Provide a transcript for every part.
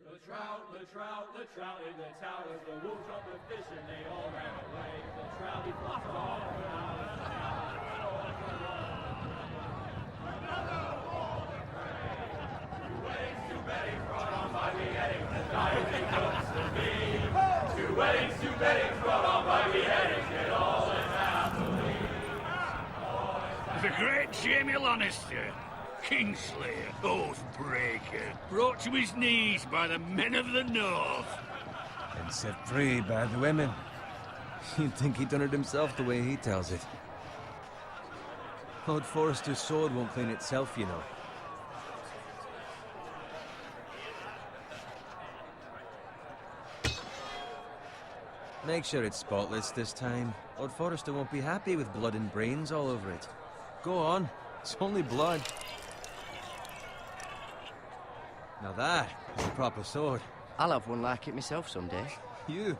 The trout in the towers, the wolves dropped the fish and they all ran away. The trout, he flopped off without a sound. Another war to pray. Two weddings, two beddings, brought on by beheadings, the dieting cooks to be. Two weddings, two beddings, brought on by beheadings, get all in happily. The great Jamie Lannister, Kingslayer, Oathbreaker, brought to his knees by the men of the North. And set free by the women. You'd think he'd done it himself the way he tells it. Lord Forrester's sword won't clean itself, you know. Make sure it's spotless this time. Lord Forrester won't be happy with blood and brains all over it. Go on, it's only blood. Now that is a proper sword. I'll have one like it myself someday. You'll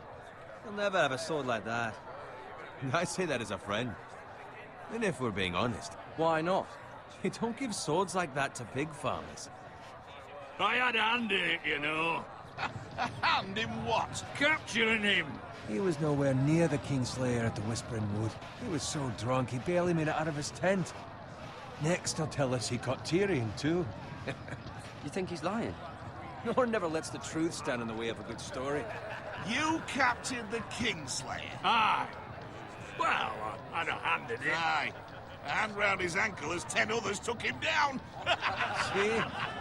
never have a sword like that. I say that as a friend. And if we're being honest, Why not? you don't give swords like that to pig farmers. I had a hand in it, you know. Hand in what? Capturing him. He was nowhere near the Kingslayer at the Whispering Wood. He was so drunk he barely made it out of his tent. Next he'll tell us he caught Tyrion too. You think he's lying? No one never lets the truth stand in the way of a good story. You captured the Kingslayer. Aye. Well, I had a hand in it. Aye. A hand round his ankle as 10 others took him down. See?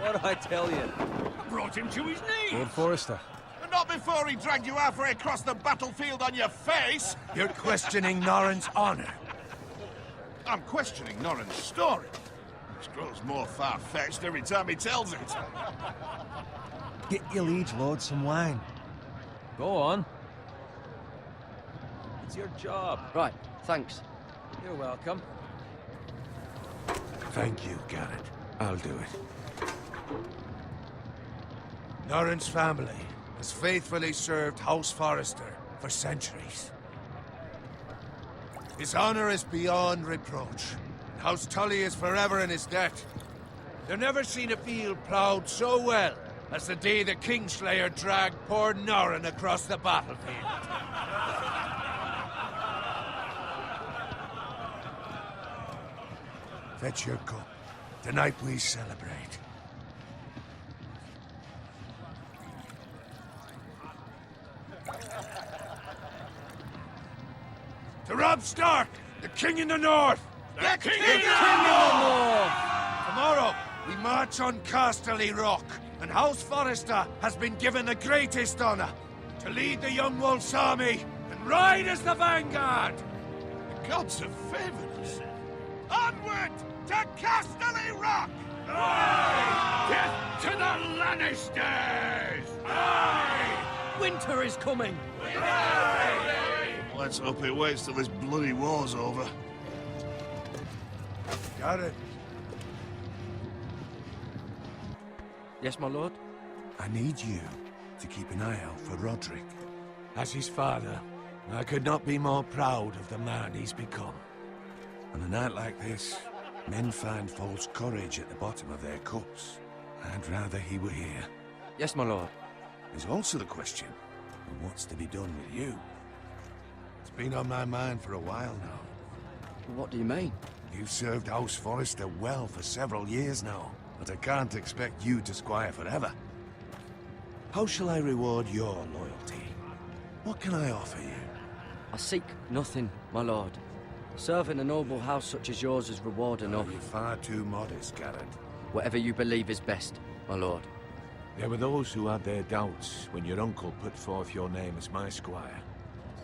What do I tell you? I brought him to his knees. Lord Forrester. And not before he dragged you halfway across the battlefield on your face. You're questioning Norrin's honor. I'm questioning Norrin's story. Which grows more far-fetched every time he tells it. Get your liege lord some wine. Go on. It's your job. Right, thanks. You're welcome. Thank you, Garrett. I'll do it. Norrin's family has faithfully served House Forrester for centuries. His honor is beyond reproach. House Tully is forever in his debt. They've never seen a field ploughed so well as the day the Kingslayer dragged poor Norrin across the battlefield. Fetch your cup. Tonight we celebrate. To Robb Stark, the King in the North! The King in the North! Tomorrow, we march on Casterly Rock, and House Forrester has been given the greatest honor to lead the Young Wolf's army and ride as the vanguard! The gods have favored us. Onward to Casterly Rock! Death to the Lannisters! Aye! Winter is coming! Let's hope it waits till this bloody war's over. Got it. Yes, my lord? I need you to keep an eye out for Roderick. As his father, I could not be more proud of the man he's become. On a night like this, men find false courage at the bottom of their cups. I'd rather he were here. Yes, my lord. There's also the question of what's to be done with you. It's been on my mind for a while now. What do you mean? You've served House Forrester well for several years now, but I can't expect you to squire forever. How shall I reward your loyalty? What can I offer you? I seek nothing, my lord. Serving a noble house such as yours is reward enough. You're far too modest, Garrett. Whatever you believe is best, my lord. There were those who had their doubts when your uncle put forth your name as my squire.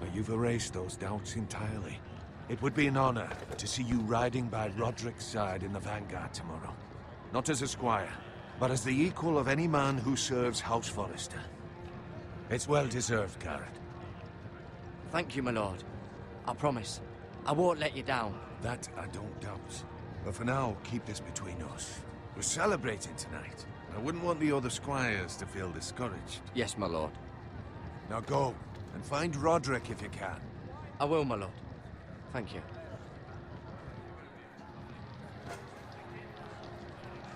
But you've erased those doubts entirely. It would be an honor to see you riding by Roderick's side in the vanguard tomorrow. Not as a squire, but as the equal of any man who serves House Forrester. It's well deserved, Garrett. Thank you, my lord. I promise. I won't let you down. That I don't doubt. But for now, keep this between us. We're celebrating tonight. I wouldn't want the other squires to feel discouraged. Yes, my lord. Now go, and find Roderick if you can. I will, my lord. Thank you.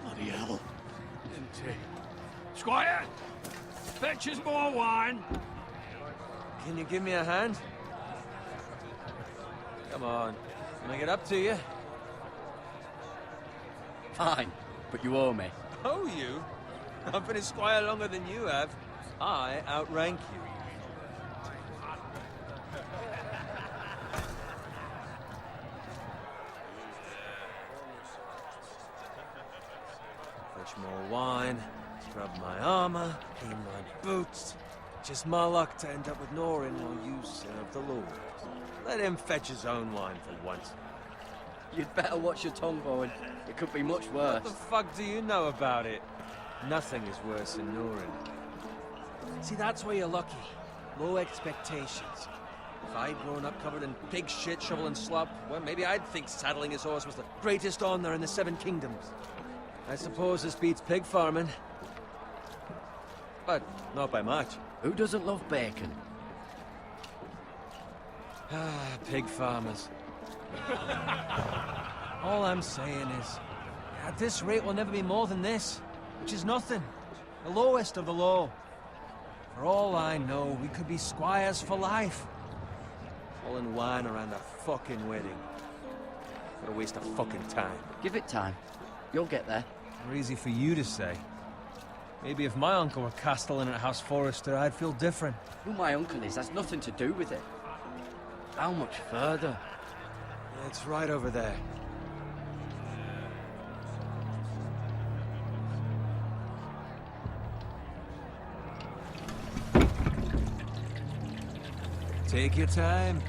Bloody hell. Squire! Fetch us more wine. Can you give me a hand? Come on. Can I get up to you? Fine, but you owe me. Oh, you? I've been a squire longer than you have. I outrank you. Fetch more wine, scrub my armor, clean my boots. Just my luck to end up with Norin while you serve the Lord. Let him fetch his own wine for once. You'd better watch your tongue, Bowen. It could be much worse. What the fuck do you know about it? Nothing is worse than Norin. See, that's where you're lucky. Low expectations. If I'd grown up covered in pig shit, shovel and slop, well, maybe I'd think saddling his horse was the greatest honor in the Seven Kingdoms. I suppose this beats pig farming. But not by much. Who doesn't love bacon? Ah, pig farmers. All I'm saying is, at this rate we'll never be more than this, which is nothing. The lowest of the low. For all I know, we could be squires for life. Pulling wine around a fucking wedding. What a waste of fucking time. Give it time. You'll get there. More easy for you to say. Maybe if my uncle were castellan at House Forrester, I'd feel different. Who my uncle is has nothing to do with it. How much further? It's right over there. Take your time.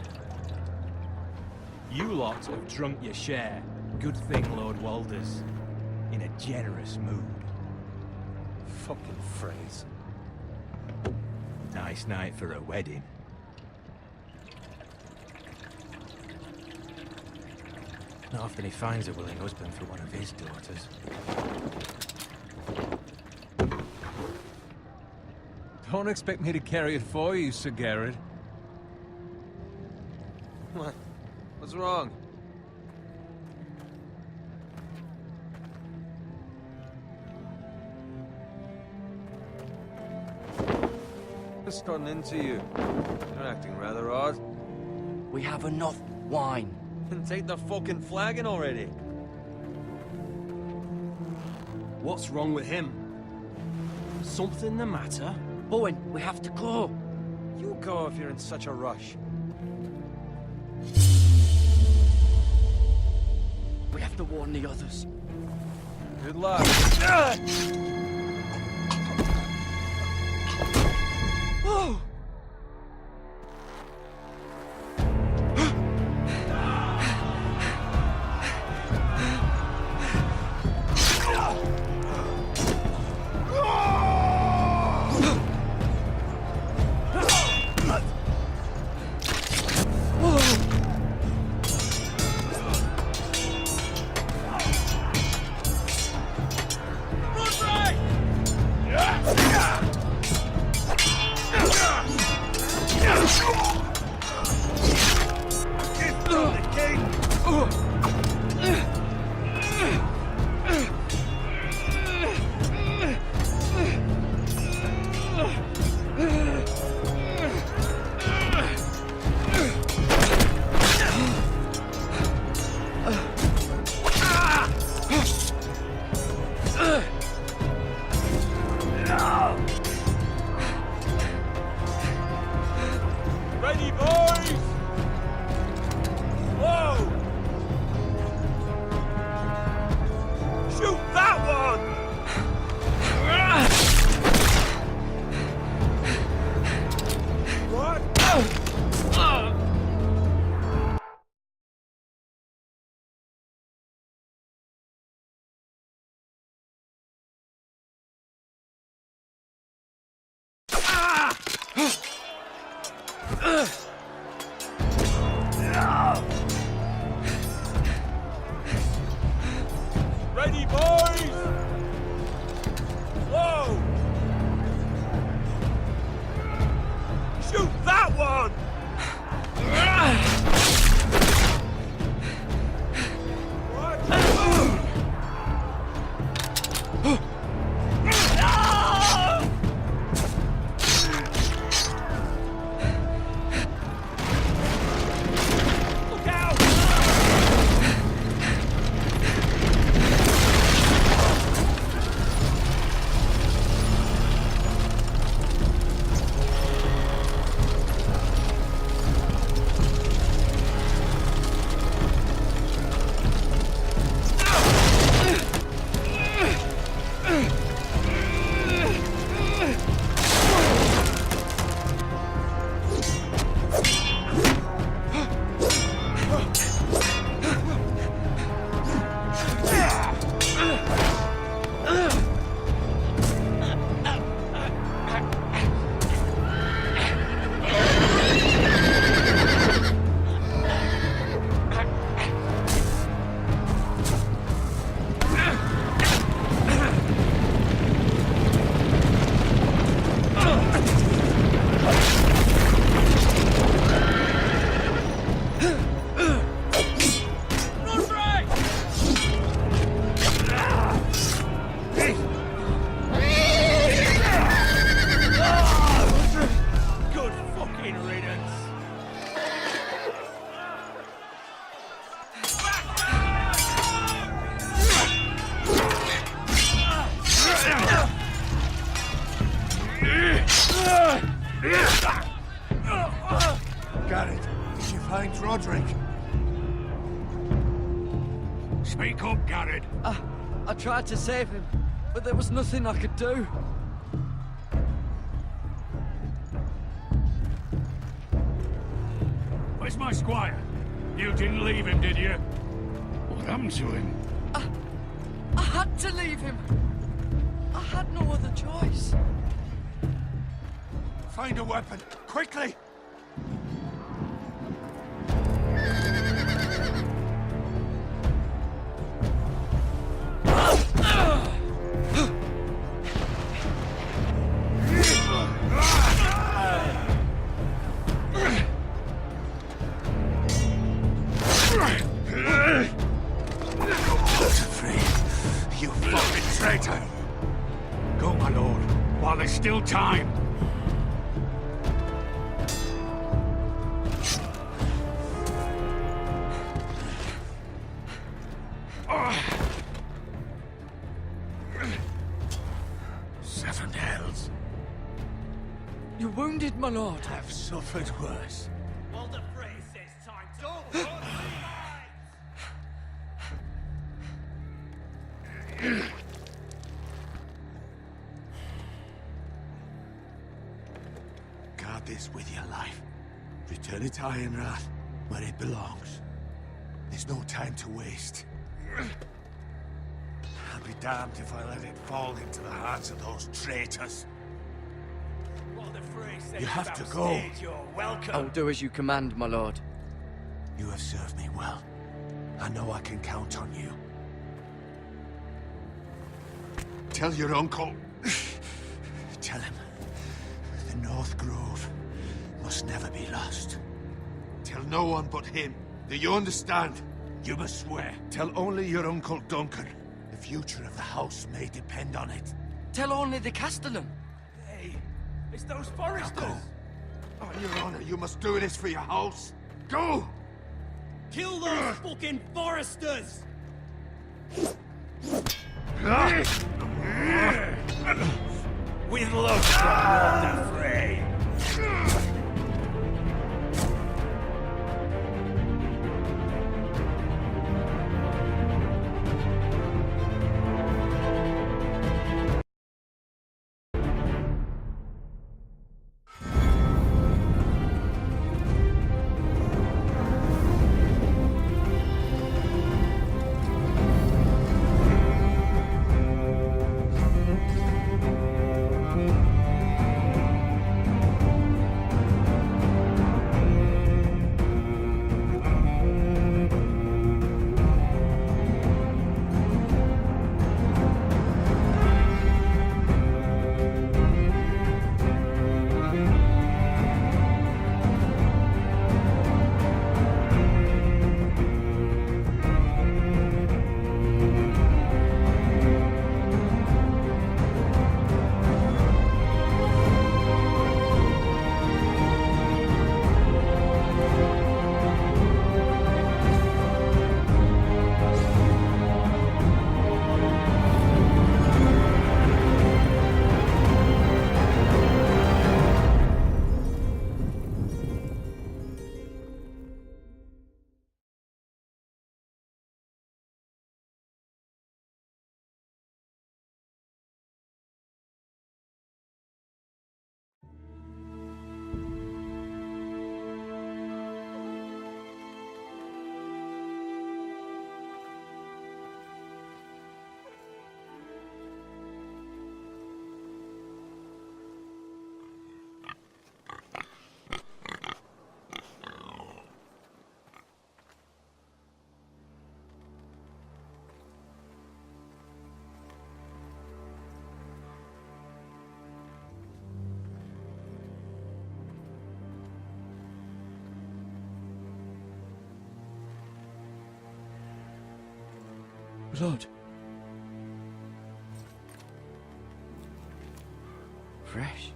You lot have drunk your share. Good thing Lord Walder's in a generous mood. Fucking phrase. Nice night for a wedding. Not often he finds a willing husband for one of his daughters. Don't expect me to carry it for you, Sir Garrett. What? What's wrong? What's gotten into you? You're acting rather odd. We have enough wine. Then take the fucking flagon already. What's wrong with him? Something the matter? Bowen, we have to go. You go if you're in such a rush. We have to warn the others. Good luck. Oh! Run, Ray! Garrett, did you find Roderick? Speak up, Garrett. I tried to save him, but there was nothing I could do. Where's my squire? You didn't leave him, did you? What happened to him? I had to leave him. I had no other choice. Find a weapon, quickly! You fucking traitor! Go, my lord, while there's still time. Seven hells. You're wounded, my lord. I've suffered worse. Walder Frey says time to... Don't Guard this with your life. Return it to Ironrath, where it belongs. There's no time to waste. I'll be damned if I let it fall into the hands of those traitors. Walder Frey says You have to go. backstage, you're welcome. I'll do as you command, my lord. You have served me well. I know I can count on you. Tell your uncle. Tell him. The North Grove must never be lost. Tell no one but him. Do you understand? You must swear. Tell only your Uncle Duncan. The future of the house may depend on it. Tell only the Castellan. Hey, it's those Now foresters. go. On your honor, you must do this for your house. Go! Kill those fucking foresters! With love from Walder Frey. Blood. Fresh.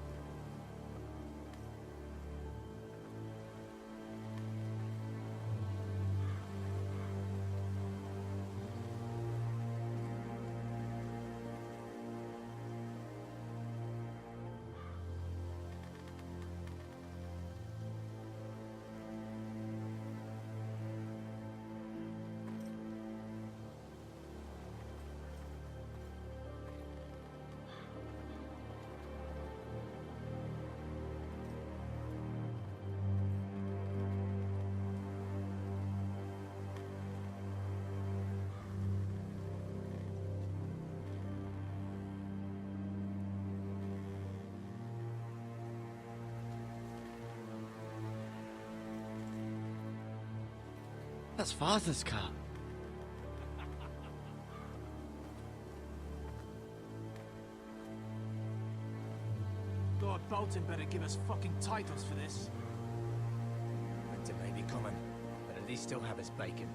That's Father's car. Lord Bolton better give us fucking titles for this. Winter may be coming, but at least he'll have his bacon.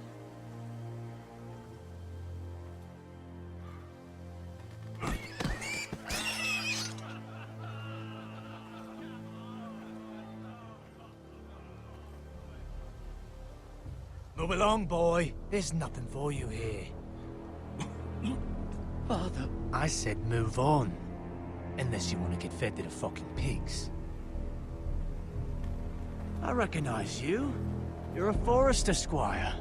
Move along, boy. There's nothing for you here. Father. I said move on. Unless you want to get fed to the fucking pigs. I recognize you. You're a Forester squire.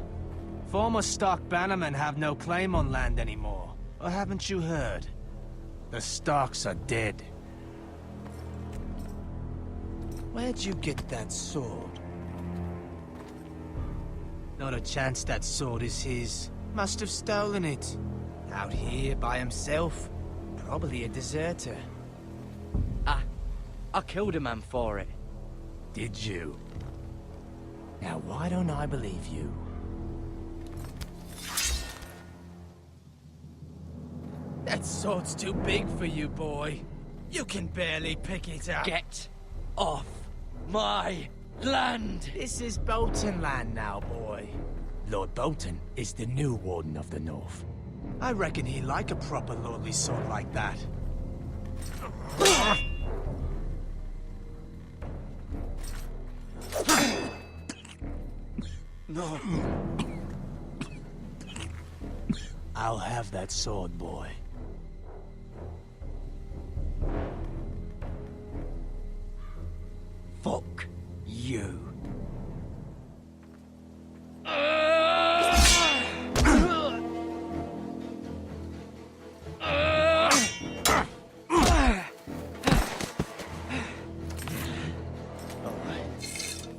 Former Stark bannermen have no claim on land anymore. Or haven't you heard? The Starks are dead. Where'd you get that sword? Not a chance that sword is his. Must have stolen it. Out here by himself. Probably a deserter. I killed a man for it. Did you? Now why don't I believe you? That sword's too big for you, boy. You can barely pick it up. Get off my land! This is Bolton land now, boy. Lord Bolton is the new Warden of the North. I reckon he'd like a proper lordly sword like that. No. I'll have that sword, boy. Fuck you.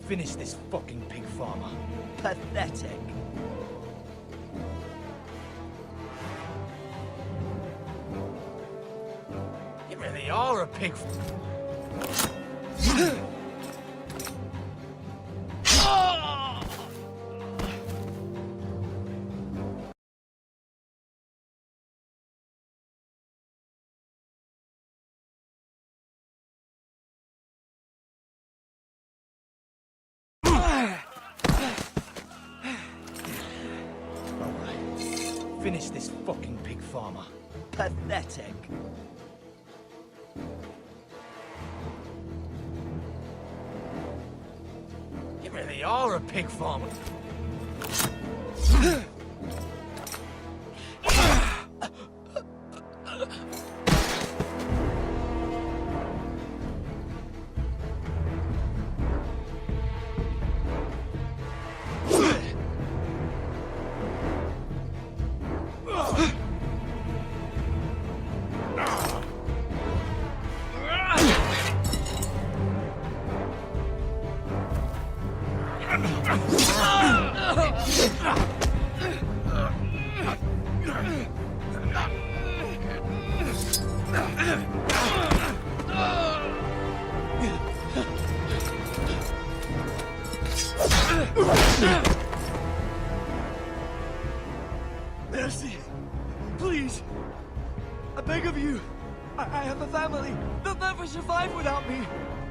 Finish this fucking pig farmer. Pathetic. You really are a pig. Finish this fucking pig farmer. Pathetic. You really are a pig farmer. Mercy! Please! I beg of you! I have a family! They'll never survive without me!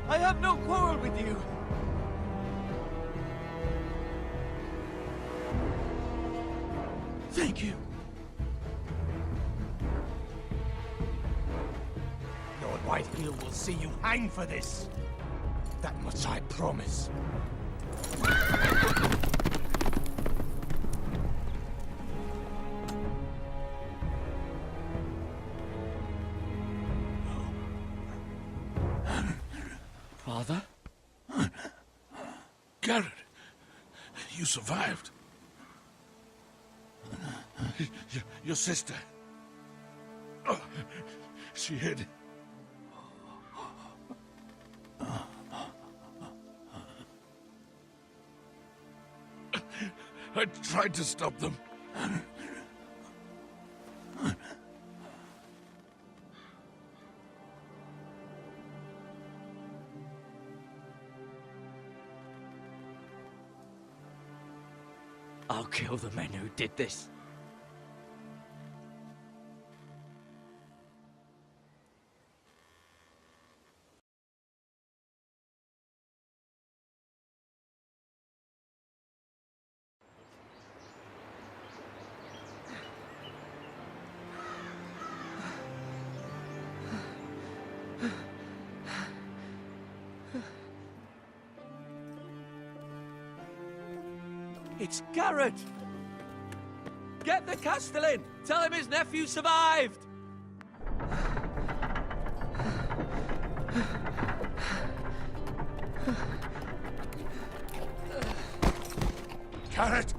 I have no quarrel with you! Thank you! Lord Whitehill will see you hang for this. That much I promise. Father? Garrett, you survived. Your sister. Oh, she hid. I tried to stop them. I'll kill the men who did this. It's Garrett! Get the Castellan! Tell him his nephew survived! Garrett!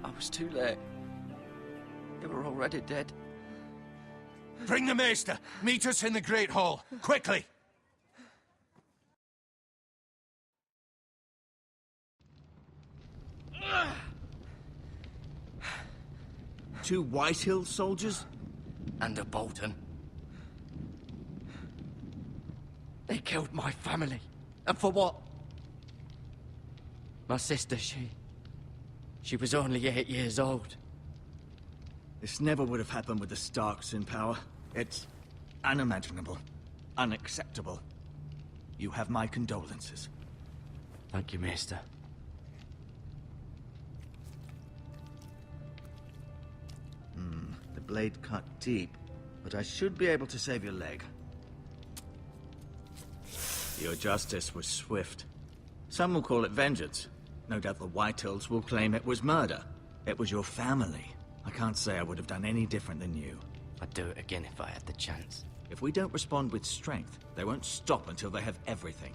I was too late. They were already dead. Bring the Maester! Meet us in the Great Hall! Quickly! Two Whitehill soldiers? And a Bolton. They killed my family. And for what? My sister, she was only 8 years old. This never would have happened with the Starks in power. It's unimaginable. Unacceptable. You have my condolences. Thank you, Maester. The blade cut deep, but I should be able to save your leg. Your justice was swift. Some will call it vengeance. No doubt the Whitehills will claim it was murder. It was your family. I can't say I would have done any different than you. I'd do it again if I had the chance. If we don't respond with strength, they won't stop until they have everything.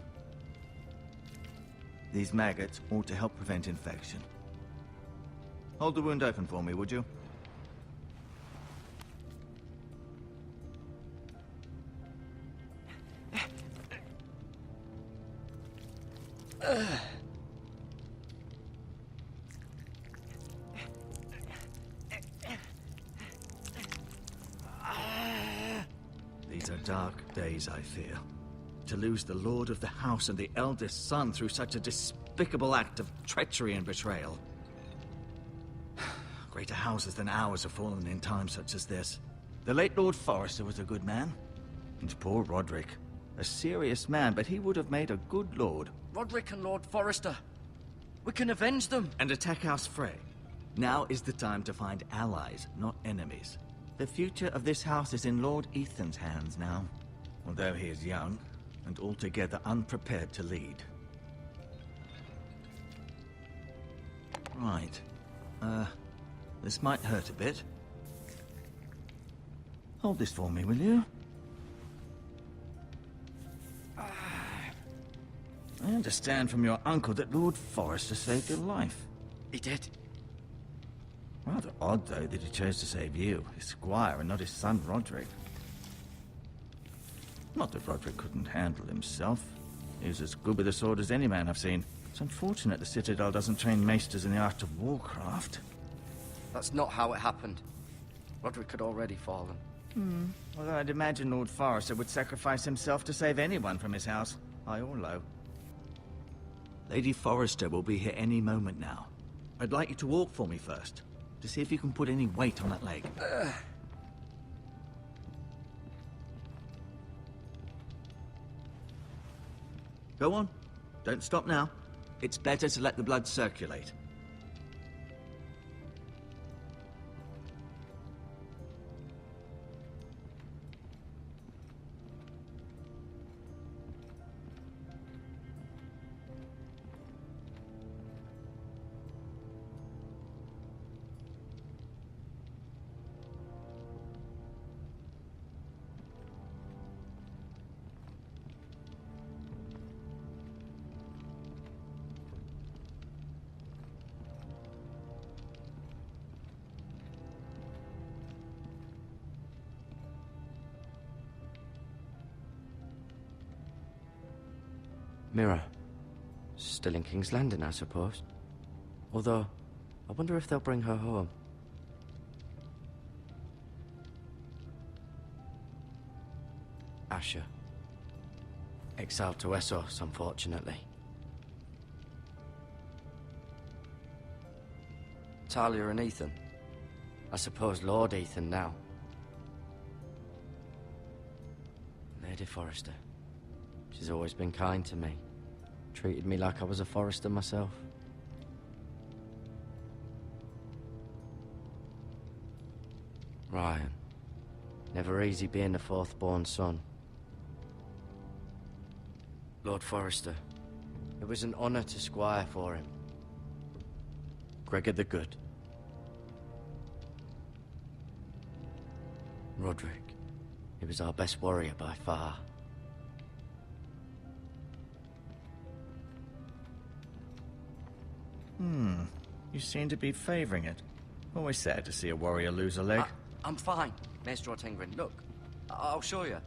These maggots ought to help prevent infection. Hold the wound open for me, would you? These are dark days, I fear. To lose the lord of the house and the eldest son through such a despicable act of treachery and betrayal. Greater houses than ours have fallen in times such as this. The late Lord Forrester was a good man. And poor Roderick. A serious man, but he would have made a good lord. Roderick and Lord Forrester. We can avenge them. And attack House Frey. Now is the time to find allies, not enemies. The future of this house is in Lord Ethan's hands now. Although he is young, and altogether unprepared to lead. Right. This might hurt a bit. Hold this for me, will you? I understand from your uncle that Lord Forrester saved your life. He did. Rather odd, though, that he chose to save you, his squire, and not his son Roderick. Not that Roderick couldn't handle himself. He was as good with a sword as any man I've seen. It's unfortunate the Citadel doesn't train maesters in the art of warcraft. That's not how it happened. Roderick had already fallen. Although I'd imagine Lord Forrester would sacrifice himself to save anyone from his house, high or low. Lady Forrester will be here any moment now. I'd like you to walk for me first, to see if you can put any weight on that leg. Go on. Don't stop now. It's better to let the blood circulate. Mira. Still in King's Landing, I suppose. Although, I wonder if they'll bring her home. Asher. Exiled to Essos, unfortunately. Talia and Ethan. I suppose Lord Ethan now. Lady Forrester. She's always been kind to me. Treated me like I was a Forrester myself. Ryan. Never easy being the fourth-born son. Lord Forrester. It was an honor to squire for him. Gregor the Good. Roderick. He was our best warrior by far. You seem to be favoring it. Always sad to see a warrior lose a leg. I'm fine, Maester Ortengrin. Look, I'll show you.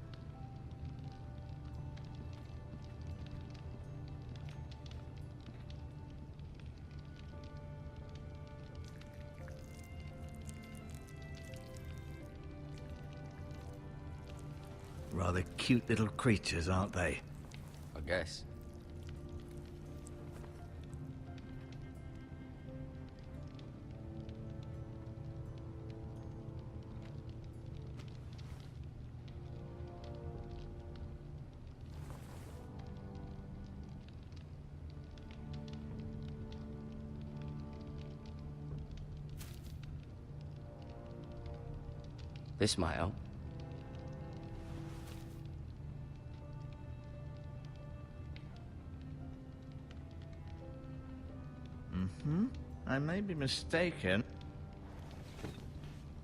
Rather cute little creatures, aren't they? I guess. This might help. I may be mistaken.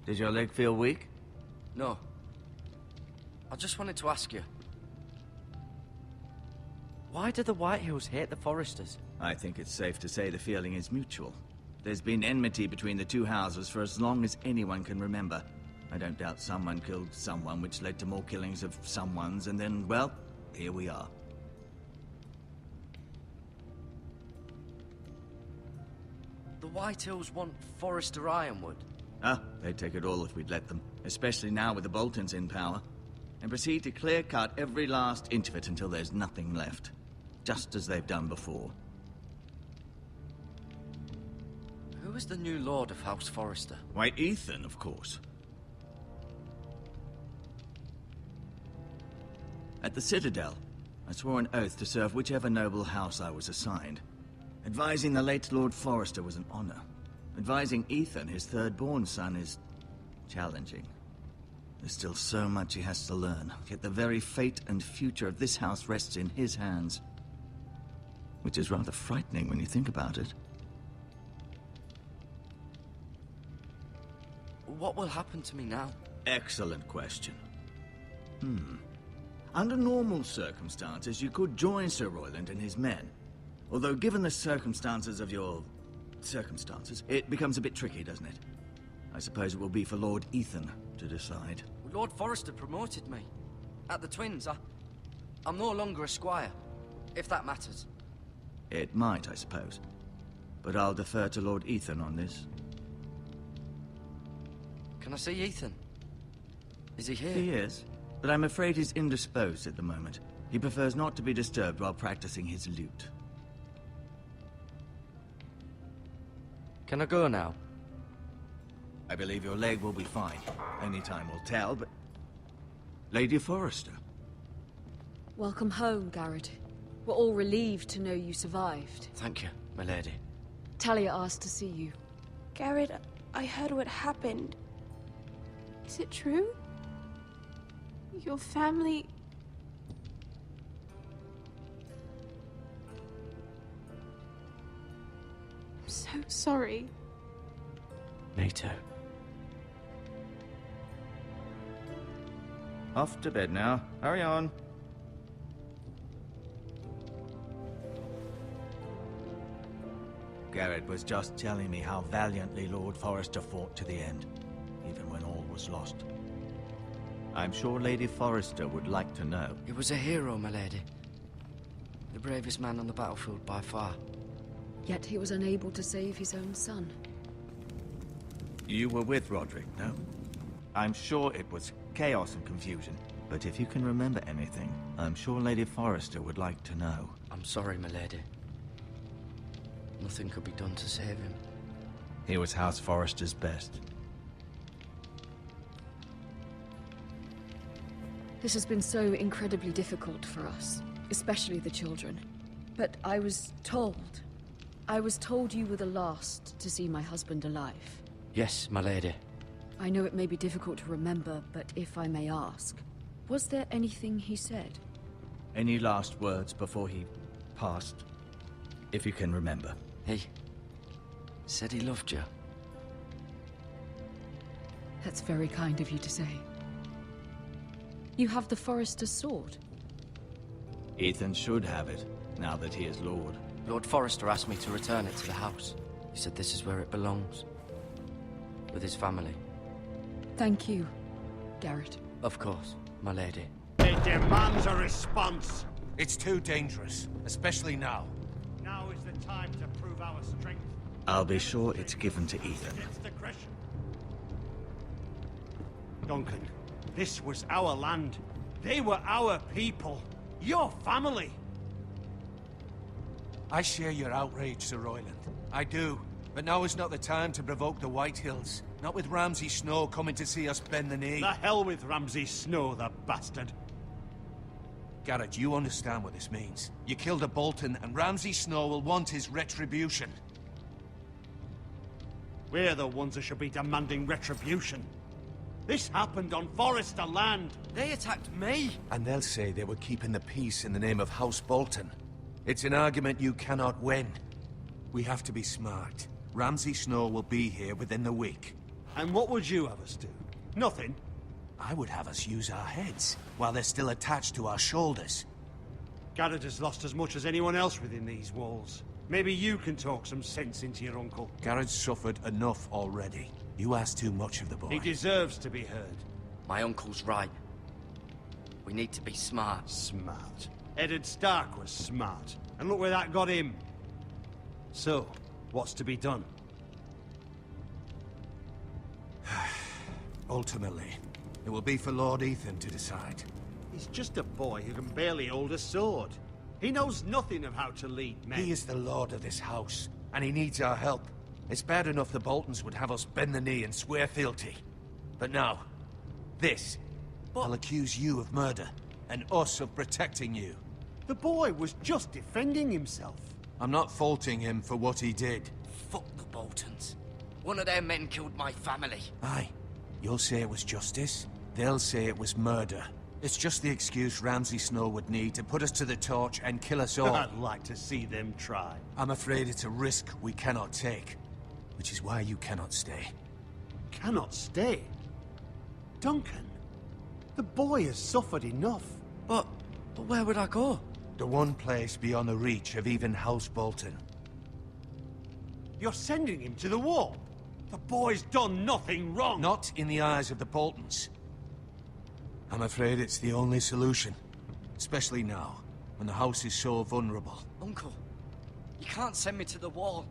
Did your leg feel weak? No. I just wanted to ask you. Why do the Whitehills hate the Forresters? I think it's safe to say the feeling is mutual. There's been enmity between the two houses for as long as anyone can remember. I don't doubt someone killed someone, which led to more killings of someones, and then, well, here we are. The Whitehills want Forrester Ironwood. They'd take it all if we'd let them, especially now with the Boltons in power, and proceed to clear-cut every last inch of it until there's nothing left, just as they've done before. Who is the new Lord of House Forrester? Why, Ethan, of course. At the Citadel, I swore an oath to serve whichever noble house I was assigned. Advising the late Lord Forrester was an honor. Advising Ethan, his third-born son, is challenging. There's still so much he has to learn, yet the very fate and future of this house rests in his hands. Which is rather frightening when you think about it. What will happen to me now? Excellent question. Under normal circumstances, you could join Sir Royland and his men. Although, given the circumstances of your circumstances, it becomes a bit tricky, doesn't it? I suppose it will be for Lord Ethan to decide. Lord Forrester promoted me. At the Twins, I'm no longer a squire, if that matters. It might, I suppose. But I'll defer to Lord Ethan on this. Can I see Ethan? Is he here? He is, but I'm afraid he's indisposed at the moment. He prefers not to be disturbed while practicing his lute. Can I go now? I believe your leg will be fine. Only time will tell, but... Lady Forrester. Welcome home, Garrett. We're all relieved to know you survived. Thank you, my lady. Talia asked to see you. Garrett, I heard what happened. Is it true? Your family... I'm so sorry. Me too. Off to bed now. Hurry on. Garrett was just telling me how valiantly Lord Forrester fought to the end, even when all was lost. I'm sure Lady Forrester would like to know. He was a hero, my lady. The bravest man on the battlefield by far. Yet he was unable to save his own son. You were with Roderick, no? I'm sure it was chaos and confusion, but if you can remember anything, I'm sure Lady Forrester would like to know. I'm sorry, my lady. Nothing could be done to save him. He was House Forrester's best. This has been so incredibly difficult for us, especially the children. But I was told you were the last to see my husband alive. Yes, my lady. I know it may be difficult to remember, but if I may ask, was there anything he said? Any last words before he passed? If you can remember. He said he loved you. That's very kind of you to say. You have the Forrester's sword. Ethan should have it, now that he is Lord. Lord Forrester asked me to return it to the house. He said this is where it belongs. With his family. Thank you, Garrett. Of course, my lady. It demands a response. It's too dangerous, especially now. Now is the time to prove our strength. I'll be sure it's given to Ethan. Against aggression. Duncan, this was our land. They were our people. Your family. I share your outrage, Sir Royland. I do. But now is not the time to provoke the White Hills. Not with Ramsay Snow coming to see us bend the knee. The hell with Ramsay Snow, the bastard. Garrett, you understand what this means. You killed a Bolton, and Ramsay Snow will want his retribution. We're the ones that should be demanding retribution. This happened on Forrester land. They attacked me! And they'll say they were keeping the peace in the name of House Bolton. It's an argument you cannot win. We have to be smart. Ramsay Snow will be here within the week. And what would you have us do? Nothing. I would have us use our heads, while they're still attached to our shoulders. Garrett has lost as much as anyone else within these walls. Maybe you can talk some sense into your uncle. Garrett's suffered enough already. You ask too much of the boy. He deserves to be heard. My uncle's right. We need to be smart. Smart. Eddard Stark was smart. And look where that got him. So, what's to be done? Ultimately, it will be for Lord Ethan to decide. He's just a boy who can barely hold a sword. He knows nothing of how to lead men. He is the lord of this house, and he needs our help. It's bad enough the Boltons would have us bend the knee and swear fealty. But now, this. I'll accuse you of murder, and us of protecting you. The boy was just defending himself. I'm not faulting him for what he did. Fuck the Boltons. One of their men killed my family. Aye. You'll say it was justice. They'll say it was murder. It's just the excuse Ramsay Snow would need to put us to the torch and kill us all. I'd like to see them try. I'm afraid it's a risk we cannot take. Which is why you cannot stay. Cannot stay? Duncan, the boy has suffered enough. But where would I go? The one place beyond the reach of even House Bolton. You're sending him to the wall? The boy's done nothing wrong! Not in the eyes of the Boltons. I'm afraid it's the only solution. Especially now, when the house is so vulnerable. Uncle, you can't send me to the wall.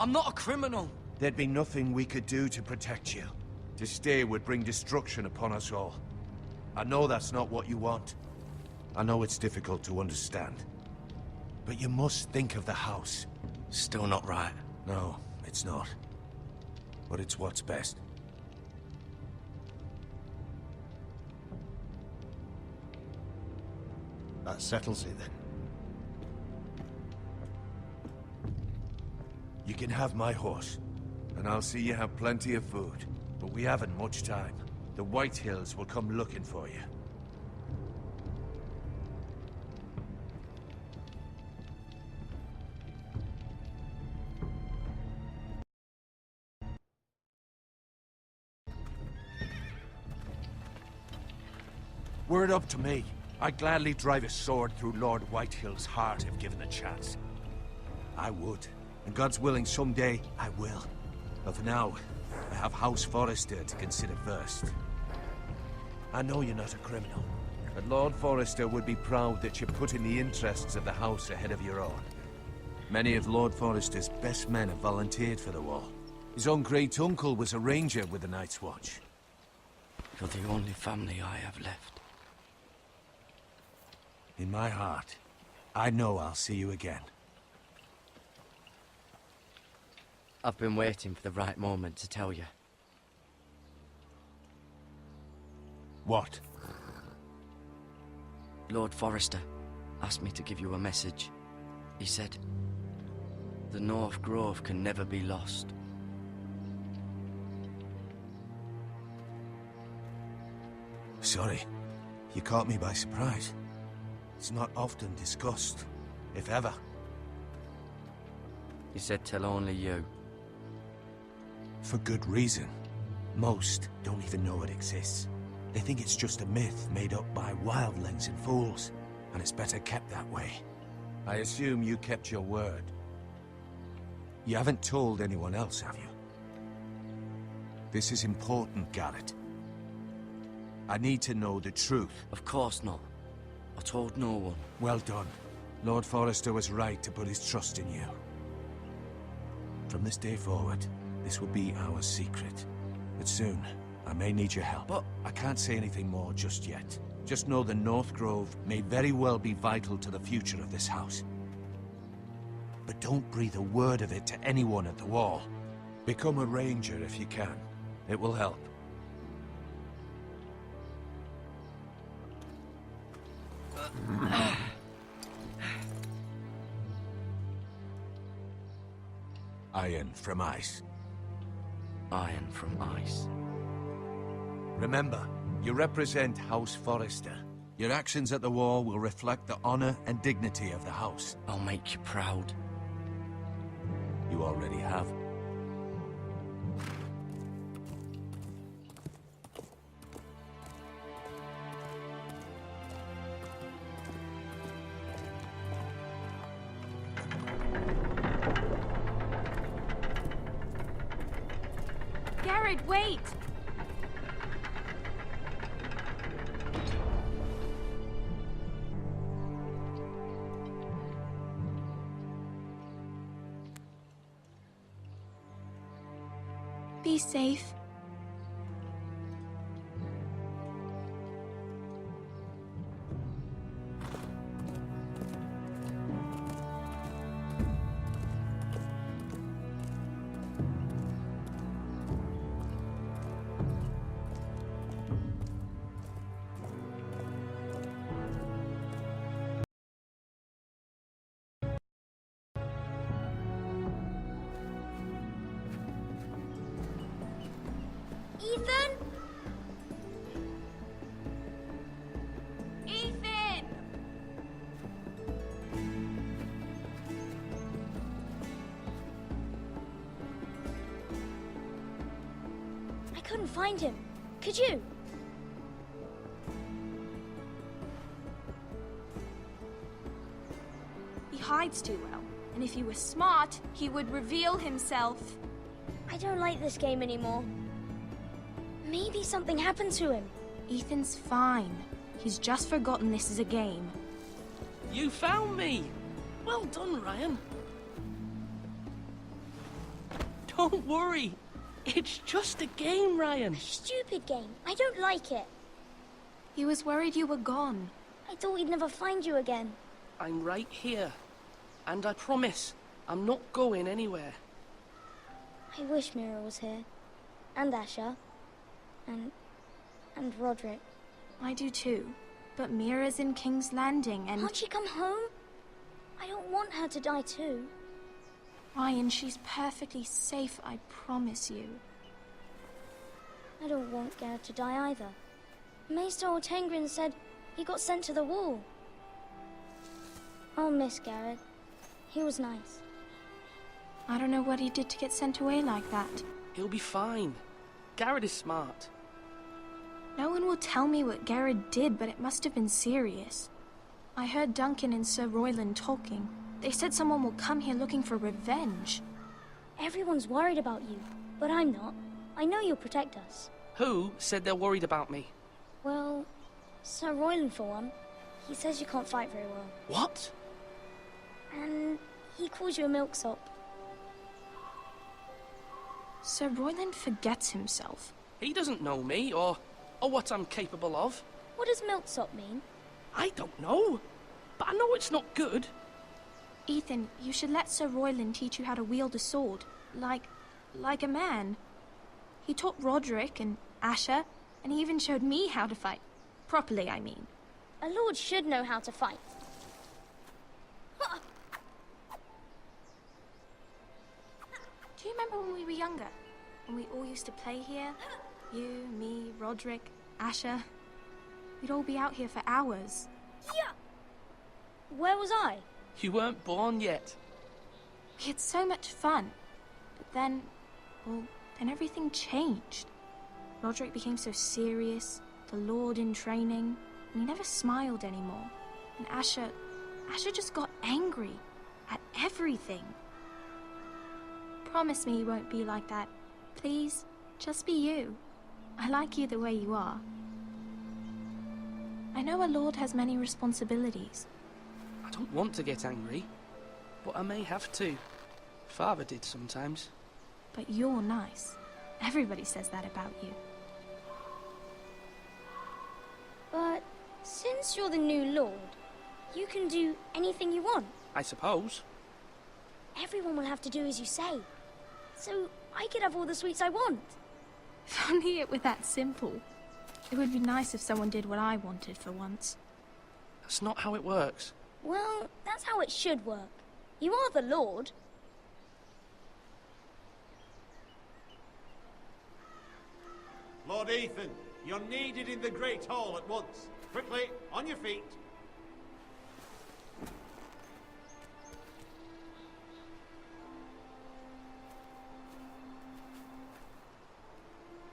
I'm not a criminal. There'd be nothing we could do to protect you. To stay would bring destruction upon us all. I know that's not what you want. I know it's difficult to understand. But you must think of the house. Still not right. No, it's not. But it's what's best. That settles it then. You can have my horse, and I'll see you have plenty of food. But we haven't much time. The White Hills will come looking for you. Were it up to me, I'd gladly drive a sword through Lord Whitehill's heart if given the chance. I would. And God's willing, someday I will. But for now, I have House Forrester to consider first. I know you're not a criminal, but Lord Forrester would be proud that you're putting the interests of the house ahead of your own. Many of Lord Forrester's best men have volunteered for the war. His own great-uncle was a ranger with the Night's Watch. You're the only family I have left. In my heart, I know I'll see you again. I've been waiting for the right moment to tell you. What? Lord Forrester asked me to give you a message. He said, the North Grove can never be lost. Sorry. You caught me by surprise. It's not often discussed, if ever. He said tell only you. For good reason. Most don't even know it exists. They think it's just a myth made up by wildlings and fools, and it's better kept that way. I assume you kept your word. You haven't told anyone else, have you? This is important, Garrett. I need to know the truth. Of course not. I told no one. Well done. Lord Forrester was right to put his trust in you. From this day forward, this will be our secret. But soon, I may need your help. But I can't say anything more just yet. Just know the North Grove may very well be vital to the future of this house. But don't breathe a word of it to anyone at the wall. Become a ranger if you can. It will help. Iron from ice. Iron from ice. Remember, you represent House Forrester. Your actions at the wall will reflect the honor and dignity of the house. I'll make you proud. You already have. Garrett, wait! Be safe. Ethan? Ethan! I couldn't find him. Could you? He hides too well, and if he was smart, he would reveal himself. I don't like this game anymore. Maybe something happened to him. Ethan's fine. He's just forgotten this is a game. You found me! Well done, Ryan. Don't worry. It's just a game, Ryan. A stupid game. I don't like it. He was worried you were gone. I thought we'd never find you again. I'm right here. And I promise, I'm not going anywhere. I wish Mira was here. And Asher. And Roderick. I do too. But Mira's in King's Landing and... Can't she come home? I don't want her to die too. Ryan, she's perfectly safe, I promise you. I don't want Garrett to die either. Maester Ortengrin said he got sent to the wall. I'll miss Garrett. He was nice. I don't know what he did to get sent away like that. He'll be fine. Garrett is smart. No one will tell me what Garrett did, but it must have been serious. I heard Duncan and Sir Royland talking. They said someone will come here looking for revenge. Everyone's worried about you, but I'm not. I know you'll protect us. Who said they're worried about me? Well, Sir Royland for one. He says you can't fight very well. What? And he calls you a milksop. Sir Royland forgets himself. He doesn't know me, or what I'm capable of. What does milksop mean? I don't know, but I know it's not good. Ethan, you should let Sir Royland teach you how to wield a sword, like like a man. He taught Roderick and Asher, and he even showed me how to fight. Properly, I mean. A lord should know how to fight. Do you remember when we were younger? When we all used to play here? You, me, Roderick, Asher. We'd all be out here for hours. Yeah. Where was I? You weren't born yet. We had so much fun. But then, well, then everything changed. Roderick became so serious, the Lord in training, and he never smiled anymore. And Asher just got angry at everything. Promise me you won't be like that. Please, just be you. I like you the way you are. I know a lord has many responsibilities. I don't want to get angry, but I may have to. Father did sometimes. But you're nice. Everybody says that about you. But since you're the new lord, you can do anything you want. I suppose. Everyone will have to do as you say. So I could have all the sweets I want. If only it were that simple. It would be nice if someone did what I wanted for once. That's not how it works. Well, that's how it should work. You are the lord. Lord Ethan, you're needed in the Great Hall at once. Quickly, on your feet.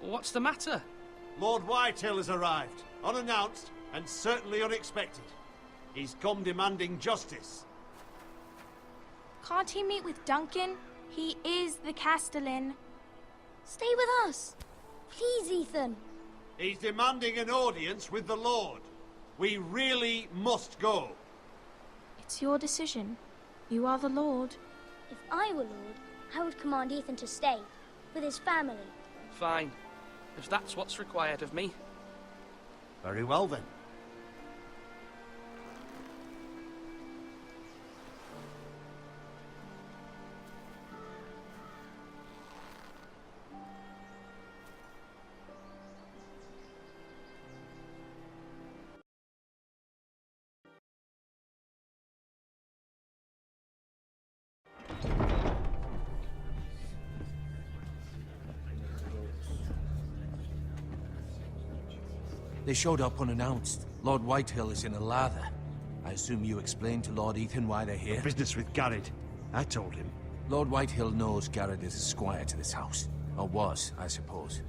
What's the matter? Lord Whitehill has arrived, unannounced and certainly unexpected. He's come demanding justice. Can't he meet with Duncan? He is the Castellan. Stay with us. Please, Ethan. He's demanding an audience with the Lord. We really must go. It's your decision. You are the Lord. If I were lord, I would command Ethan to stay with his family. Fine. If that's what's required of me. Very well then. They showed up unannounced. Lord Whitehill is in a lather. I assume you explained to Lord Ethan why they're here? Business with Garrett. I told him. Lord Whitehill knows Garrett is a squire to this house. Or was, I suppose.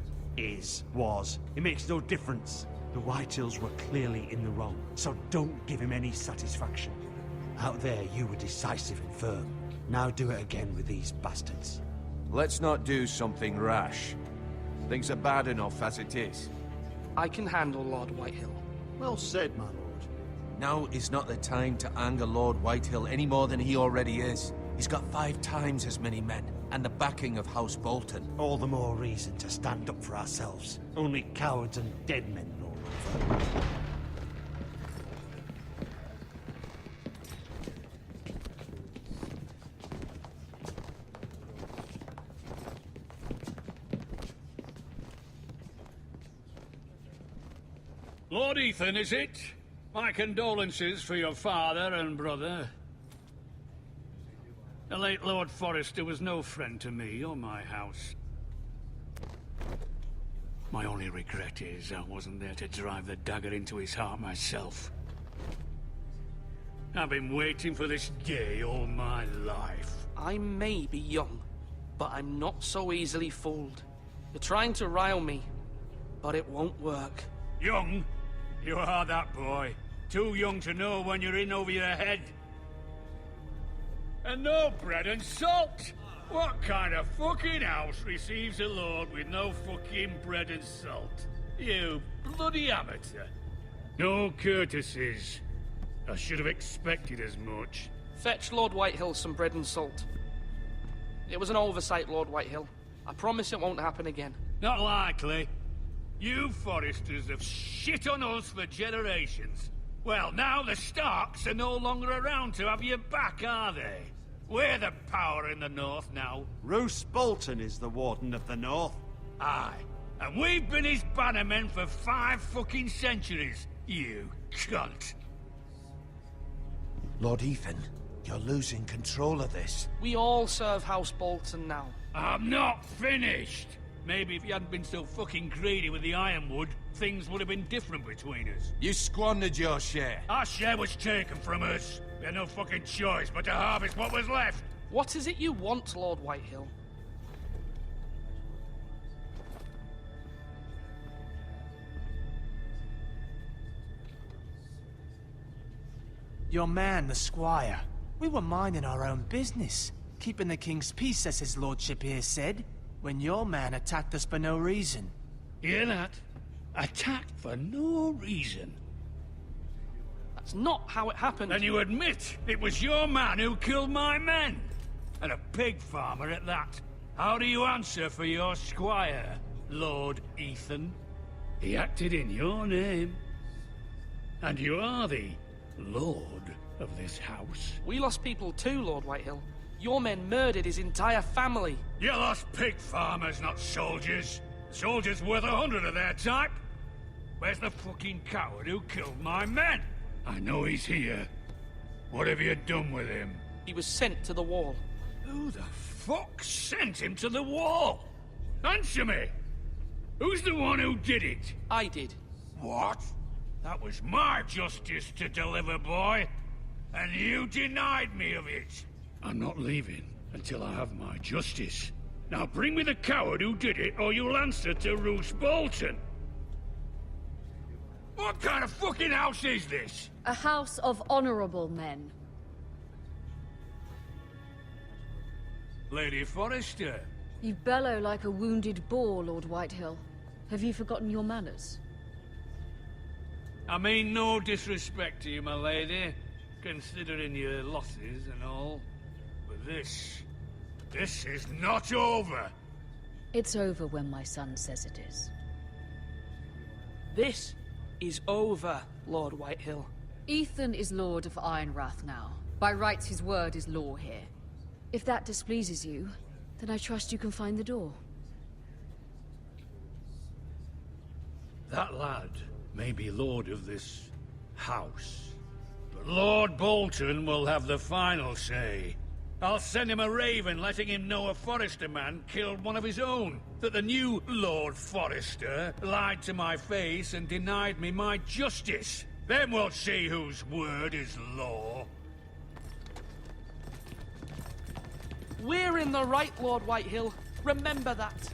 Was. It makes no difference. The Whitehills were clearly in the wrong, so don't give him any satisfaction. Out there, you were decisive and firm. Now do it again with these bastards. Let's not do something rash. Things are bad enough as it is. I can handle Lord Whitehill. Well said, my lord. Now is not the time to anger Lord Whitehill any more than he already is. He's got 5 times as many men, and the backing of House Bolton. All the more reason to stand up for ourselves. Only cowards and dead men roll over. Lord Ethan, is it? My condolences for your father and brother. The late Lord Forrester was no friend to me or my house. My only regret is I wasn't there to drive the dagger into his heart myself. I've been waiting for this day all my life. I may be young, but I'm not so easily fooled. You're trying to rile me, but it won't work. Young? You are that boy. Too young to know when you're in over your head. And no bread and salt! What kind of fucking house receives a lord with no fucking bread and salt? You bloody amateur. No courtesies. I should have expected as much. Fetch Lord Whitehill some bread and salt. It was an oversight, Lord Whitehill. I promise it won't happen again. Not likely. You Forresters have shit on us for generations. Well, now the Starks are no longer around to have your back, are they? We're the power in the north now. Roose Bolton is the Warden of the North. Aye. And we've been his bannermen for 5 fucking centuries, you cunt. Lord Ethan, you're losing control of this. We all serve House Bolton now. I'm not finished. Maybe if you hadn't been so fucking greedy with the ironwood, things would have been different between us. You squandered your share. Our share was taken from us. We had no fucking choice but to harvest what was left. What is it you want, Lord Whitehill? Your man, the squire. We were minding our own business, keeping the king's peace, as his lordship here said, when your man attacked us for no reason. Hear that? Attacked for no reason. That's not how it happened. Then you admit it was your man who killed my men? And a pig farmer at that. How do you answer for your squire, Lord Ethan? He acted in your name. And you are the lord of this house. We lost people too, Lord Whitehill. Your men murdered his entire family. You lost pig farmers, not soldiers. Soldiers worth 100 of their type. Where's the fucking coward who killed my men? I know he's here. What have you done with him? He was sent to the wall. Who the fuck sent him to the wall? Answer me! Who's the one who did it? I did. What? That was my justice to deliver, boy. And you denied me of it. I'm not leaving until I have my justice. Now bring me the coward who did it, or you'll answer to Roose Bolton. What kind of fucking house is this? A house of honorable men. Lady Forrester. You bellow like a wounded boar, Lord Whitehill. Have you forgotten your manners? I mean no disrespect to you, my lady, considering your losses and all. But this is not over. It's over when my son says it is. This is over, Lord Whitehill. Ethan is Lord of Ironrath now. By rights, his word is law here. If that displeases you, then I trust you can find the door. That lad may be lord of this house, but Lord Bolton will have the final say. I'll send him a raven letting him know a Forrester man killed one of his own, that the new Lord Forrester lied to my face and denied me my justice. Then we'll see whose word is law. We're in the right, Lord Whitehill. Remember that.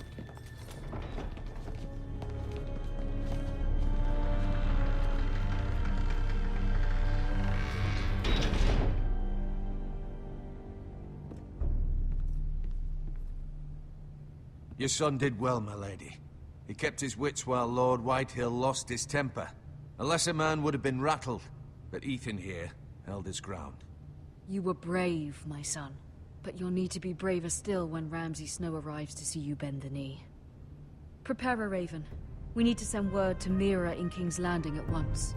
Your son did well, my lady. He kept his wits while Lord Whitehill lost his temper. A lesser man would have been rattled, but Ethan here held his ground. You were brave, my son. But you'll need to be braver still when Ramsay Snow arrives to see you bend the knee. Prepare a raven. We need to send word to Mira in King's Landing at once.